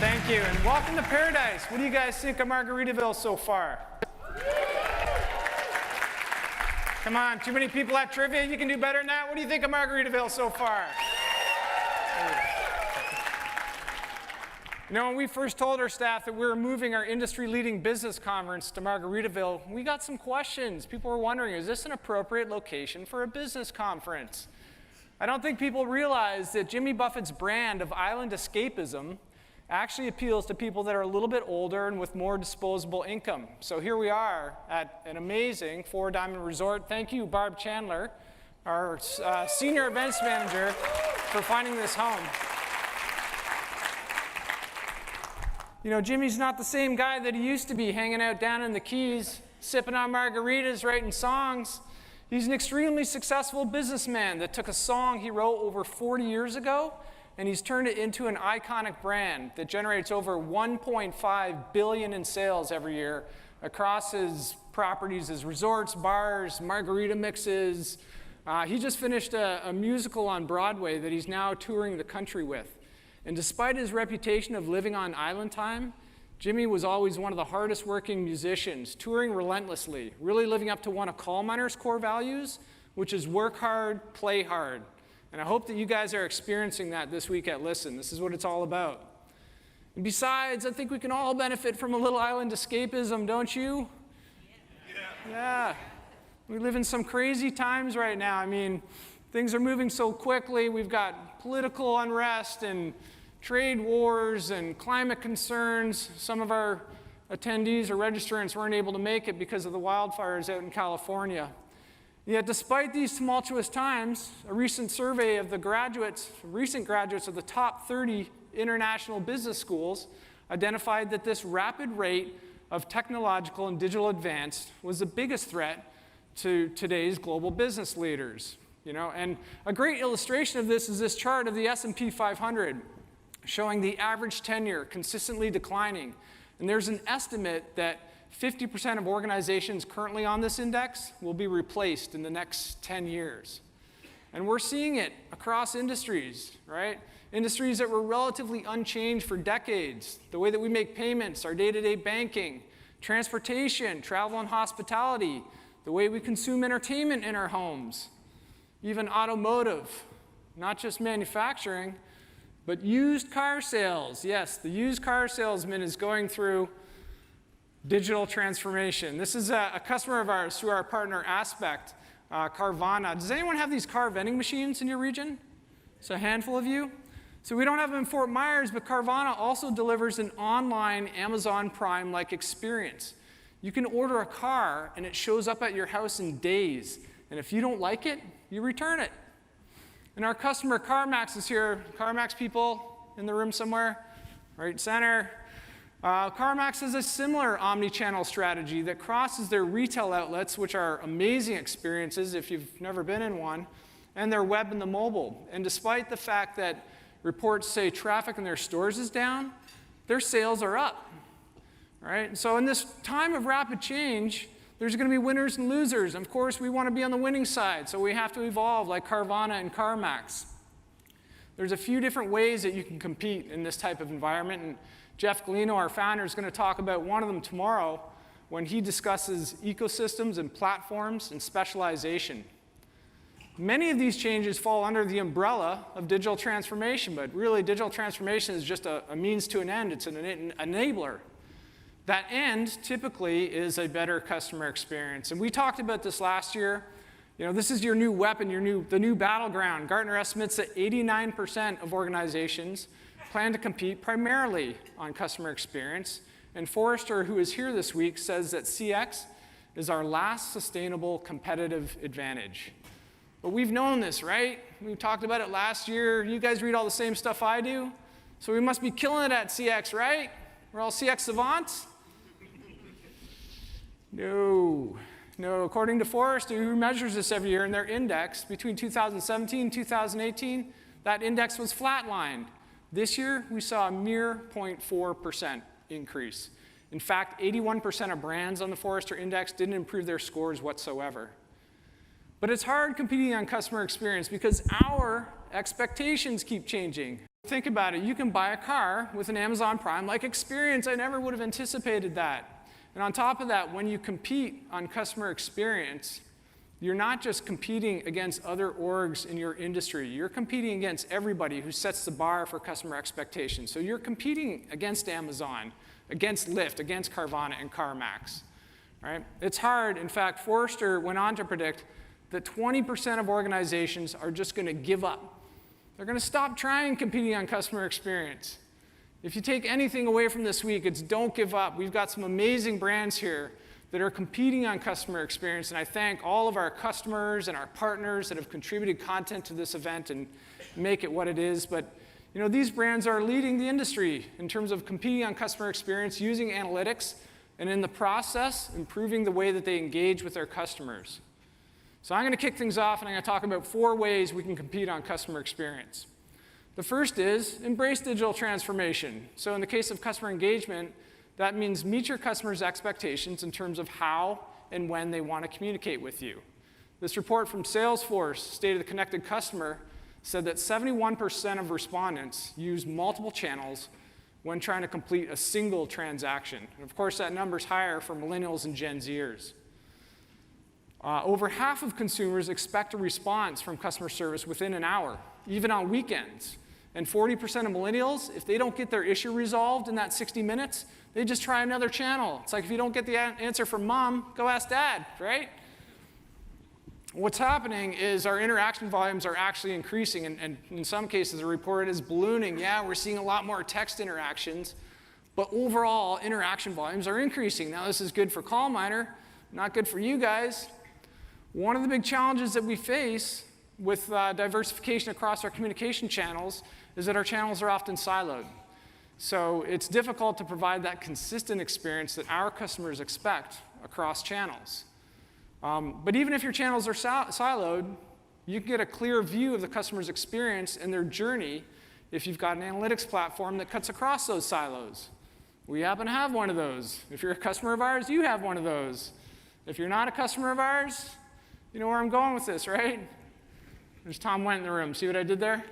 Thank you, and welcome to Paradise. What do you guys think of Margaritaville so far? Come on, too many people at trivia. You can do better than that. What do you think of Margaritaville so far? You know, when we first told our staff that we were moving our industry-leading business conference to Margaritaville, we got some questions. People were wondering, is this an appropriate location for a business conference? I don't think people realize that Jimmy Buffett's brand of island escapism actually appeals to people that are a little bit older and with more disposable income. So here we are at an amazing Four Diamond Resort. Thank you, Barb Chandler, our senior events manager, for finding this home. You know, Jimmy's not the same guy that he used to be, hanging out down in the Keys, sipping on margaritas, writing songs. He's an extremely successful businessman that took a song he wrote over 40 years ago, and he's turned it into an iconic brand that generates over $1.5 billion in sales every year across his properties, his resorts, bars, margarita mixes. He just finished a musical on Broadway that he's now touring the country with. And despite his reputation of living on island time, Jimmy was always one of the hardest working musicians, touring relentlessly, really living up to one of CallMiner's core values, which is work hard, play hard. And I hope that you guys are experiencing that this week at Listen. This is what it's all about. And besides, I think we can all benefit from a little island escapism, don't you? Yeah. We live in some crazy times right now. I mean, things are moving so quickly. We've got political unrest and trade wars and climate concerns. Some of our attendees or registrants weren't able to make it because of the wildfires out in California. Yet despite these tumultuous times, a recent survey of the recent graduates of the top 30 international business schools identified that this rapid rate of technological and digital advance was the biggest threat to today's global business leaders. You know, and a great illustration of this is this chart of the S&P 500 showing the average tenure consistently declining. And there's an estimate that 50% of organizations currently on this index will be replaced in the next 10 years. And we're seeing it across industries, right? Industries that were relatively unchanged for decades. The way that we make payments, our day-to-day banking, transportation, travel and hospitality, the way we consume entertainment in our homes, even automotive, not just manufacturing, but used car sales. Yes, the used car salesman is going through digital transformation. This is a customer of ours through our partner Aspect, Carvana. Does anyone have these car vending machines in your region? It's a handful of you. So we don't have them in Fort Myers, but Carvana also delivers an online Amazon Prime-like experience. You can order a car, and it shows up at your house in days. And if you don't like it, you return it. And our customer Carmacks is here. Carmacks people in the room somewhere, right center. Carmacks has a similar omni-channel strategy that crosses their retail outlets, which are amazing experiences if you've never been in one, and their web and the mobile. And despite the fact that reports say traffic in their stores is down, their sales are up. Right? And so in this time of rapid change, there's going to be winners and losers. And of course, we want to be on the winning side, so we have to evolve like Carvana and Carmacks. There's a few different ways that you can compete in this type of environment, and Jeff Galino, our founder, is going to talk about one of them tomorrow when he discusses ecosystems and platforms and specialization. Many of these changes fall under the umbrella of digital transformation, but really digital transformation is just a means to an end. It's an enabler. That end typically is a better customer experience. And we talked about this last year. You know, this is your new weapon, the new battleground. Gartner estimates that 89% of organizations plan to compete primarily on customer experience. And Forrester, who is here this week, says that CX is our last sustainable competitive advantage. But we've known this, right? We talked about it last year. You guys read all the same stuff I do. So we must be killing it at CX, right? We're all CX savants? No. According to Forrester, who measures this every year in their index, between 2017 and 2018, that index was flatlined. This year, we saw a mere 0.4% increase. In fact, 81% of brands on the Forrester Index didn't improve their scores whatsoever. But it's hard competing on customer experience because our expectations keep changing. Think about it. You can buy a car with an Amazon Prime-like experience. I never would have anticipated that. And on top of that, when you compete on customer experience, you're not just competing against other orgs in your industry. You're competing against everybody who sets the bar for customer expectations. So you're competing against Amazon, against Lyft, against Carvana, and Carmacks. Right? It's hard. In fact, Forrester went on to predict that 20% of organizations are just going to give up. They're going to stop trying competing on customer experience. If you take anything away from this week, it's don't give up. We've got some amazing brands here that are competing on customer experience, and I thank all of our customers and our partners that have contributed content to this event and make it what it is. But you know, these brands are leading the industry in terms of competing on customer experience, using analytics, and in the process, improving the way that they engage with their customers. So I'm going to kick things off, and I'm going to talk about 4 ways we can compete on customer experience. The first is embrace digital transformation. So in the case of customer engagement, that means meet your customers' expectations in terms of how and when they want to communicate with you. This report from Salesforce, State of the Connected Customer, said that 71% of respondents use multiple channels when trying to complete a single transaction. And of course, that number's higher for millennials and Gen Zers. Over half of consumers expect a response from customer service within an hour, even on weekends. And 40% of millennials, if they don't get their issue resolved in that 60 minutes, they just try another channel. It's like if you don't get the answer from mom, go ask dad, right? What's happening is our interaction volumes are actually increasing, and in some cases the report is ballooning. Yeah, we're seeing a lot more text interactions, but overall interaction volumes are increasing. Now this is good for CallMiner, not good for you guys. One of the big challenges that we face with diversification across our communication channels is that our channels are often siloed. So it's difficult to provide that consistent experience that our customers expect across channels. But even if your channels are siloed, you can get a clear view of the customer's experience and their journey if you've got an analytics platform that cuts across those silos. We happen to have one of those. If you're a customer of ours, you have one of those. If you're not a customer of ours, you know where I'm going with this, right? There's Tom Went in the room. See what I did there?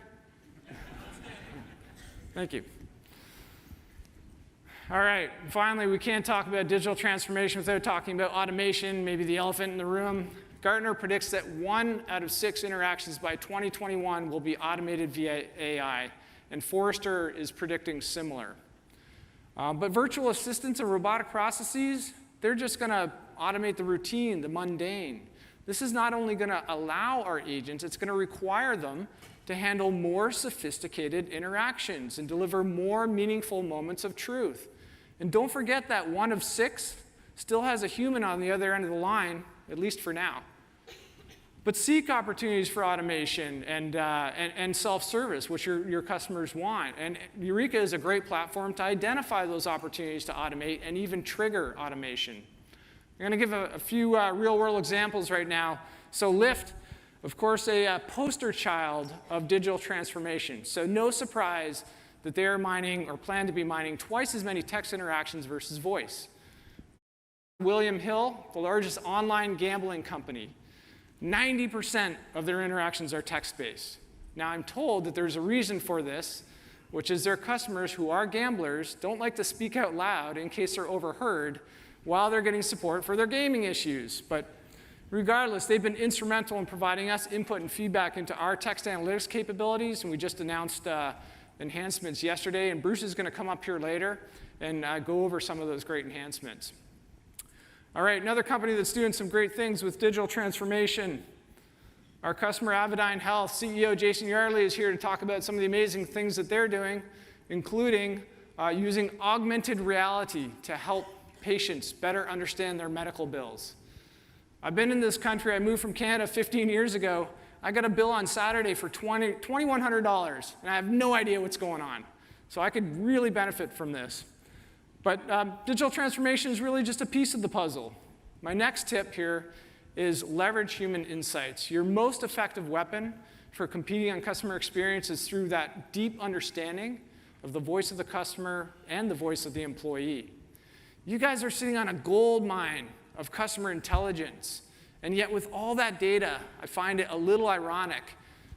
Thank you. All right, finally, we can't talk about digital transformation without talking about automation, maybe the elephant in the room. Gartner predicts that 1 out of 6 interactions by 2021 will be automated via AI, and Forrester is predicting similar. But virtual assistants and robotic processes, they're just going to automate the routine, the mundane. This is not only going to allow our agents, it's going to require them to handle more sophisticated interactions and deliver more meaningful moments of truth. And don't forget that 1 of 6 still has a human on the other end of the line, at least for now. But seek opportunities for automation and self-service, which your customers want. And Eureka is a great platform to identify those opportunities to automate and even trigger automation. I'm going to give a few real-world examples right now. So Lyft, of course, a poster child of digital transformation. So no surprise that they are mining or plan to be mining twice as many text interactions versus voice. William Hill, the largest online gambling company, 90% of their interactions are text-based. Now, I'm told that there's a reason for this, which is their customers who are gamblers don't like to speak out loud in case they're overheard while they're getting support for their gaming issues. But regardless, they've been instrumental in providing us input and feedback into our text analytics capabilities, and we just announced enhancements yesterday, and Bruce is going to come up here later and go over some of those great enhancements. All right, another company that's doing some great things with digital transformation. Our customer, Avidine Health, CEO Jason Yardley is here to talk about some of the amazing things that they're doing, including using augmented reality to help patients better understand their medical bills. I've been in this country. I moved from Canada 15 years ago. I got a bill on Saturday for $2,100, and I have no idea what's going on. So I could really benefit from this. But digital transformation is really just a piece of the puzzle. My next tip here is leverage human insights. Your most effective weapon for competing on customer experience is through that deep understanding of the voice of the customer and the voice of the employee. You guys are sitting on a gold mine of customer intelligence. And yet with all that data, I find it a little ironic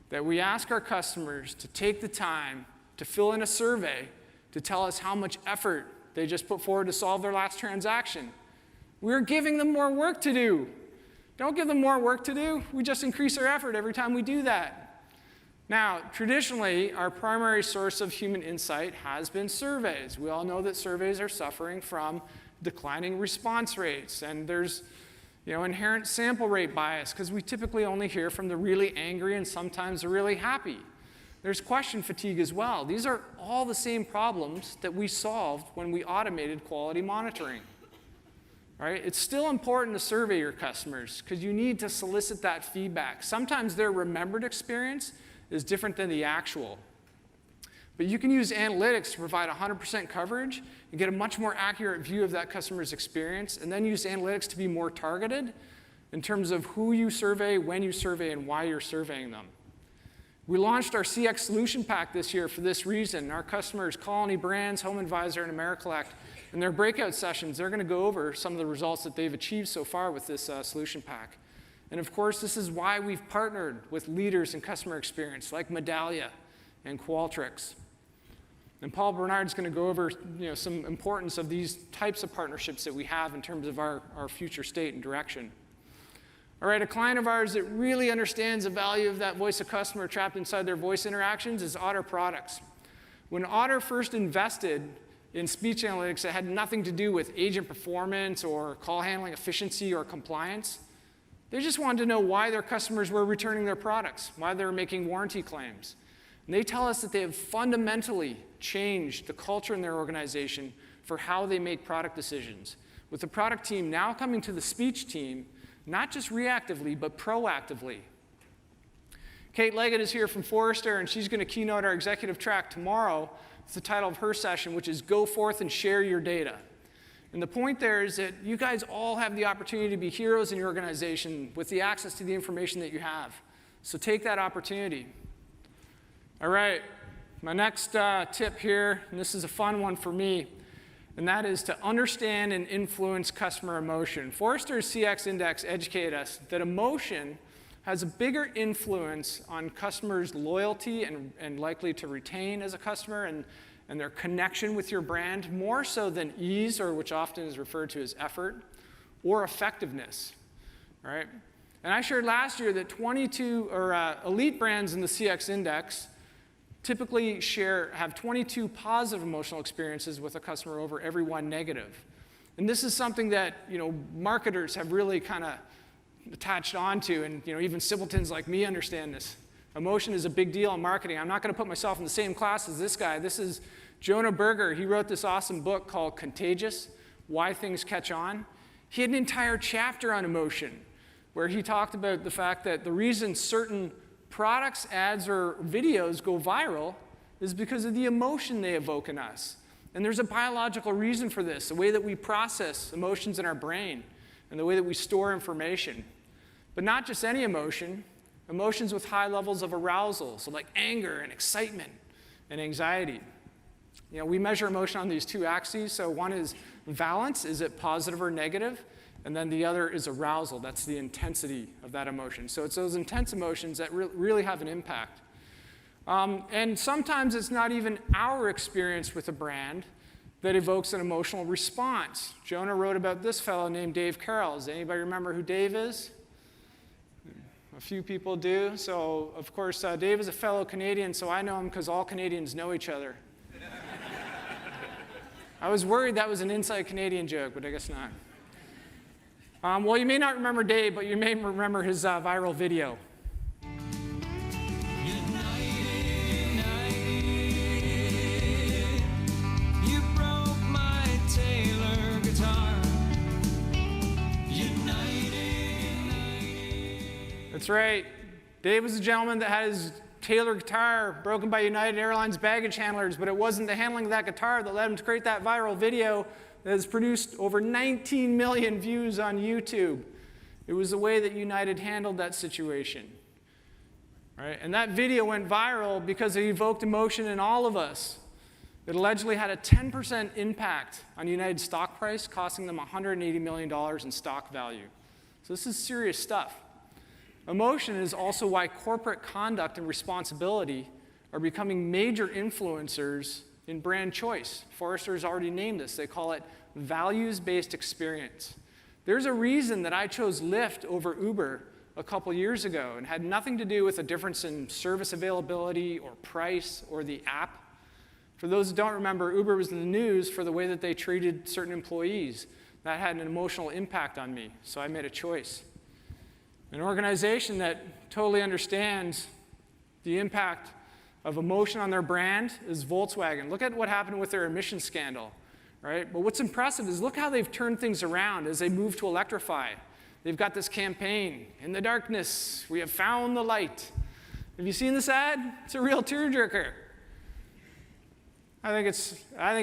that we ask our customers to take the time to fill in a survey to tell us how much effort they just put forward to solve their last transaction. We're giving them more work to do. Don't give them more work to do. We just increase our effort every time we do that. Now, traditionally, our primary source of human insight has been surveys. We all know that surveys are suffering from declining response rates, and there's inherent sample rate bias because we typically only hear from the really angry and sometimes the really happy. There's question fatigue as well. These are all the same problems that we solved when we automated quality monitoring. Right? It's still important to survey your customers because you need to solicit that feedback. Sometimes their remembered experience is different than the actual. But you can use analytics to provide 100% coverage and get a much more accurate view of that customer's experience, and then use analytics to be more targeted in terms of who you survey, when you survey, and why you're surveying them. We launched our CX Solution Pack this year for this reason. Our customers, Colony Brands, Home Advisor, and AmeriCollect, in their breakout sessions, they're going to go over some of the results that they've achieved so far with this solution pack. And of course, this is why we've partnered with leaders in customer experience like Medallia and Qualtrics. And Paul Bernard's going to go over some importance of these types of partnerships that we have in terms of our future state and direction. All right, a client of ours that really understands the value of that voice of customer trapped inside their voice interactions is Otter Products. When Otter first invested in speech analytics, it had nothing to do with agent performance or call handling efficiency or compliance. They just wanted to know why their customers were returning their products, why they were making warranty claims. And they tell us that they have fundamentally changed the culture in their organization for how they make product decisions, with the product team now coming to the speech team, not just reactively, but proactively. Kate Leggett is here from Forrester, and she's going to keynote our executive track tomorrow. It's the title of her session, which is Go Forth and Share Your Data. And the point there is that you guys all have the opportunity to be heroes in your organization with the access to the information that you have. So take that opportunity. All right, my next tip here, and this is a fun one for me, and that is to understand and influence customer emotion. Forrester's CX Index educated us that emotion has a bigger influence on customers' loyalty and likely to retain as a customer and their connection with your brand, more so than ease, or which often is referred to as effort, or effectiveness. All right? And I shared last year that 22 elite brands in the CX Index typically have 22 positive emotional experiences with a customer over every one negative. And this is something that marketers have really kind of attached onto, and even simpletons like me understand this. Emotion is a big deal in marketing. I'm not going to put myself in the same class as this guy. This is Jonah Berger. He wrote this awesome book called Contagious: Why Things Catch On. He had an entire chapter on emotion where he talked about the fact that the reason certain products, ads, or videos go viral is because of the emotion they evoke in us. And there's a biological reason for this, the way that we process emotions in our brain and the way that we store information. But not just any emotion, emotions with high levels of arousal, so like anger and excitement and anxiety. We measure emotion on these two axes. So one is valence, is it positive or negative? And then the other is arousal, that's the intensity of that emotion. So it's those intense emotions that really have an impact. And sometimes it's not even our experience with a brand that evokes an emotional response. Jonah wrote about this fellow named Dave Carroll. Does anybody remember who Dave is? A few people do. So, of course, Dave is a fellow Canadian, so I know him because all Canadians know each other. I was worried that was an inside Canadian joke, but I guess not. Well, you may not remember Dave, but you may remember his viral video. That's right. Dave was a gentleman that had his Taylor guitar broken by United Airlines baggage handlers, but it wasn't the handling of that guitar that led him to create that viral video that has produced over 19 million views on YouTube. It was the way that United handled that situation. Right? And that video went viral because it evoked emotion in all of us. It allegedly had a 10% impact on United's stock price, costing them $180 million in stock value. So this is serious stuff. Emotion is also why corporate conduct and responsibility are becoming major influencers in brand choice. Forrester's already named this. They call it values-based experience. There's a reason that I chose Lyft over Uber a couple years ago, and had nothing to do with a difference in service availability or price or the app. For those who don't remember, Uber was in the news for the way that they treated certain employees. That had an emotional impact on me, so I made a choice. An organization that totally understands the impact of emotion on their brand is Volkswagen. Look at what happened with their emissions scandal, right? But what's impressive is look how they've turned things around as they move to electrify. They've got this campaign, "In the darkness, we have found the light." Have you seen this ad? It's a real tearjerker. I think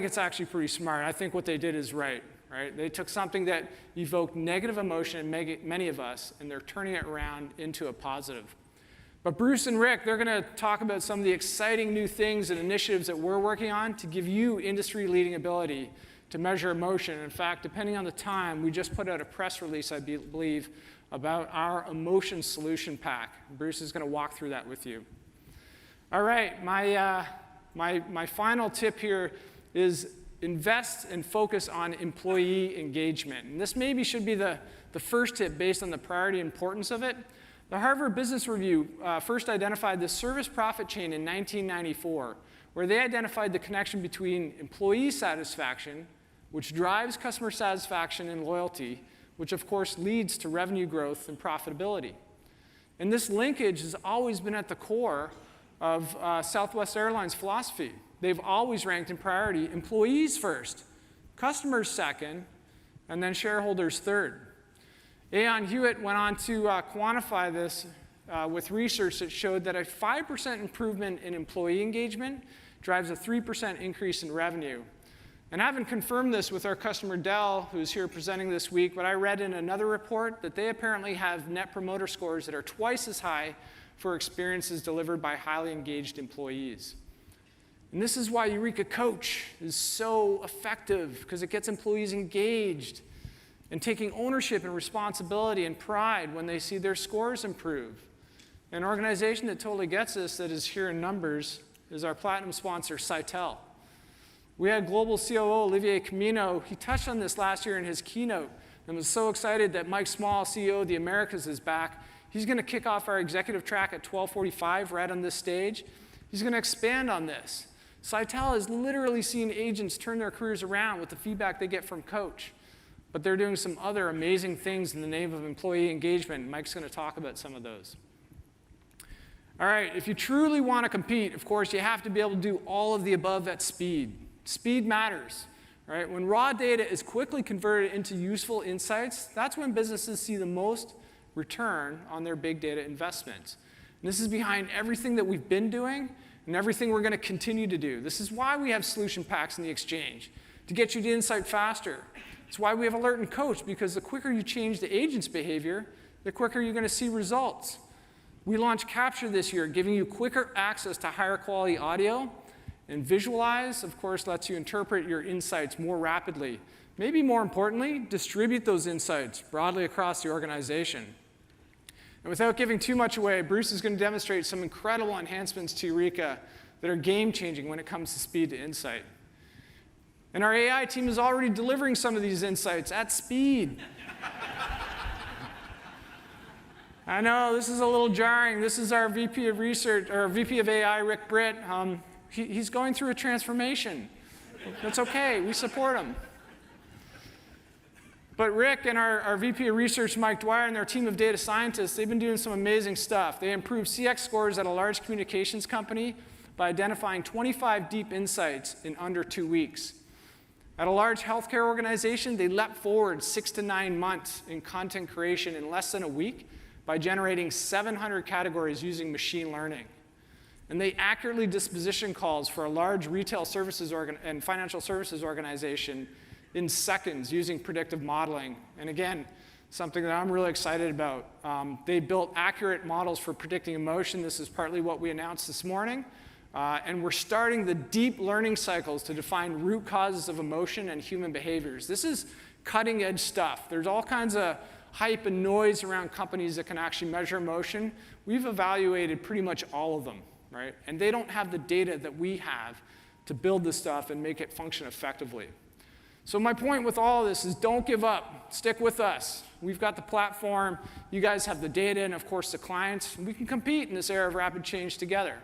it's actually pretty smart. I think what they did is right? They took something that evoked negative emotion in many of us, and they're turning it around into a positive. But Bruce and Rick, they're going to talk about some of the exciting new things and initiatives that we're working on to give you industry-leading ability to measure emotion. In fact, depending on the time, we just put out a press release, I believe, about our emotion solution pack. Bruce is going to walk through that with you. All right, my final tip here is invest and focus on employee engagement. And this maybe should be the first tip based on the priority and importance of it. The Harvard Business Review first identified the service profit chain in 1994, where they identified the connection between employee satisfaction, which drives customer satisfaction and loyalty, which of course leads to revenue growth and profitability. And this linkage has always been at the core of Southwest Airlines' philosophy. They've always ranked in priority employees first, customers second, and then shareholders third. Aon Hewitt went on to quantify this with research that showed that a 5% improvement in employee engagement drives a 3% increase in revenue. And I haven't confirmed this with our customer Dell, who's here presenting this week, but I read in another report that they apparently have net promoter scores that are twice as high for experiences delivered by highly engaged employees. And this is why Eureka Coach is so effective, because it gets employees engaged and taking ownership and responsibility and pride when they see their scores improve. An organization that totally gets this, that is here in numbers, is our platinum sponsor, Sitel. We had global COO Olivier Camino. He touched on this last year in his keynote and was so excited that Mike Small, CEO of the Americas, is back. He's going to kick off our executive track at 12:45 right on this stage. He's going to expand on this. Sitel has literally seen agents turn their careers around with the feedback they get from Coach. But they're doing some other amazing things in the name of employee engagement. Mike's going to talk about some of those. All right, if you truly want to compete, of course, you have to be able to do all of the above at speed. Speed matters, right? When raw data is quickly converted into useful insights, that's when businesses see the most return on their big data investments. And this is behind everything that we've been doing and everything we're going to continue to do. This is why we have solution packs in the exchange, to get you to insight faster. It's why we have Alert and Coach, because the quicker you change the agent's behavior, the quicker you're going to see results. We launched Capture this year, giving you quicker access to higher quality audio. And Visualize, of course, lets you interpret your insights more rapidly. Maybe more importantly, distribute those insights broadly across the organization. And without giving too much away, Bruce is going to demonstrate some incredible enhancements to Eureka that are game-changing when it comes to speed to insight. And our AI team is already delivering some of these insights at speed. I know, this is a little jarring. This is our VP of Research, or VP of AI, Rick Britt. He's going through a transformation. That's okay, we support him. But Rick and our VP of Research, Mike Dwyer, and their team of data scientists, they've been doing some amazing stuff. They improved CX scores at a large communications company by identifying 25 deep insights in under 2 weeks. At a large healthcare organization, they leapt forward 6 to 9 months in content creation in less than a week by generating 700 categories using machine learning. And they accurately disposition calls for a large retail services and financial services organization in seconds using predictive modeling. And again, something that I'm really excited about. They built accurate models for predicting emotion. This is partly what we announced this morning. And we're starting the deep learning cycles to define root causes of emotion and human behaviors. This is cutting edge stuff. There's all kinds of hype and noise around companies that can actually measure emotion. We've evaluated pretty much all of them. right? And they don't have the data that we have to build this stuff and make it function effectively. So my point with all of this is don't give up. Stick with us. We've got the platform. You guys have the data and, of course, the clients. We can compete in this era of rapid change together.